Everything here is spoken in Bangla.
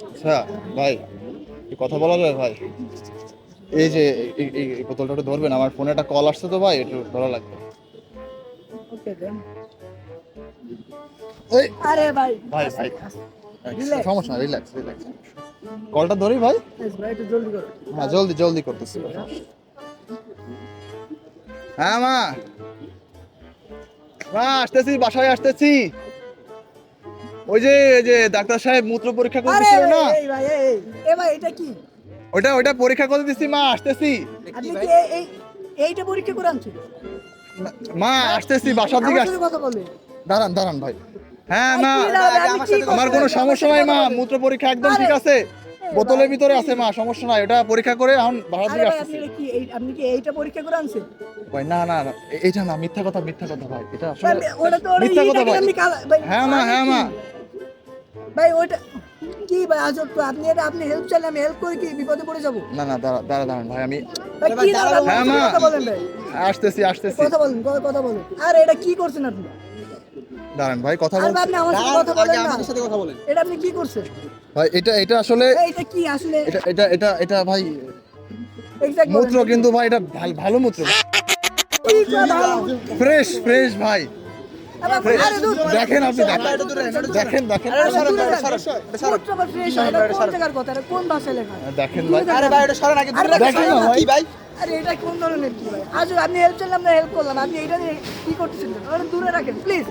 আচ্ছা ভাই, কথা বলা যায় ভাই? এই যে এই বোতলটা একটু ধরবেন, আমার ফোনে একটা কল আসছে তো ভাই, একটু ধরা লাগবে। ওকে দেন। এই আরে ভাই ভাই ভাই Relax. সমস্যা না, রিল্যাক্স রিল্যাক্স। কলটা ধরি ভাই? ভাই একটু জলদি করো। হ্যাঁ জলদি জলদি করতেছি ভাই। হ্যাঁ মা, মা আসতেছি, বাসায় আসতেছি। ওই যে ডাক্তার সাহেব মূত্র পরীক্ষা করতে আরে দিছিল না, এই ভাই এই ভাই এটা কি? ওইটা পরীক্ষা করে দিছি মা, আসতেছি। আপনি কি এইটা পরীক্ষা করে আনছেন? মা আসতেছি, বাসার দিকে আমার সাথে কথা বলে। দাঁড়ান দাঁড়ান ভাই। হ্যাঁ আরে মা, কি দাঁড়াবে, আপনি কি আমার করছেন? কোনো আমার সমস্যা সাথে নাই কথা মা, বলেন। মূত্র পরীক্ষা একদম আরে, ঠিক আছে, বোতলের ভাই, ভিতরে কি? আছে মা, সমস্যা নাই, ওটা পরীক্ষা করে এখন বাসার আরে দিকে ভাই আসতেছি। আপনি কি এইটা পরীক্ষা করে আনছেন? ভাই না না না, এইটা না, মিথ্যা কথা ভাই, এটা আসলে ভাই, ওটা তো মিথ্যা কথা ভাই। আপনি ভাই হ্যাঁ মা, আমি হ্যাঁ কি? মা। ভাই ওইটা কি ভাই আজব তো, আপনি হেল্প চাইলে আমি হেল্প করে কি বিপদে পড়ে যাবো? না না, দাঁড়ান ভাই, আমি ভাই কি দাঁড়াবেন? হ্যাঁ আমার সাথে মা, কথা বলেন ভাই। আসতেছি আসতেছি। কথা বলেন। আরে এটা কি করছেন আপনি? দাঁড়ান ভাই, কথা আর ভাই বলছি আপনি আমার সাথে কথা বলেন না। আমাদের সাথে কথা বলেন। এটা আপনি কি করছেন? ভাই। এটা আসলে এই, এটা কি আসলে? এটা ভাই এক্সাক্ট মূত্র, কিন্তু ভাই এটা ভালো মূত্র, কি কথা? ফ্রেশ ফ্রেশ ভাই। আরে দূর। দেখেন আপনি, দেখেন দেখেন আরে সরেন, দূরে এটা যান। সরেন, এটা সরেন। মূত্র বা fresh হয়, এটা কোন জায়গার কথা? এটা কোন ভাষায় লেখা? দেখেন ভাই। আরে ভাই এটা সরেন আগে, দূরে আরে রাখেন। দেখেন না ভাই। কি ভাই? আরে এটা কোন ধরনের কি ভাই? আজ আপনি হেল্প চাইলে আমরা হেল্প করলাম, আপনি এটা নিয়ে কি করতেছেন? ওটা দূরে রাখেন প্লিজ।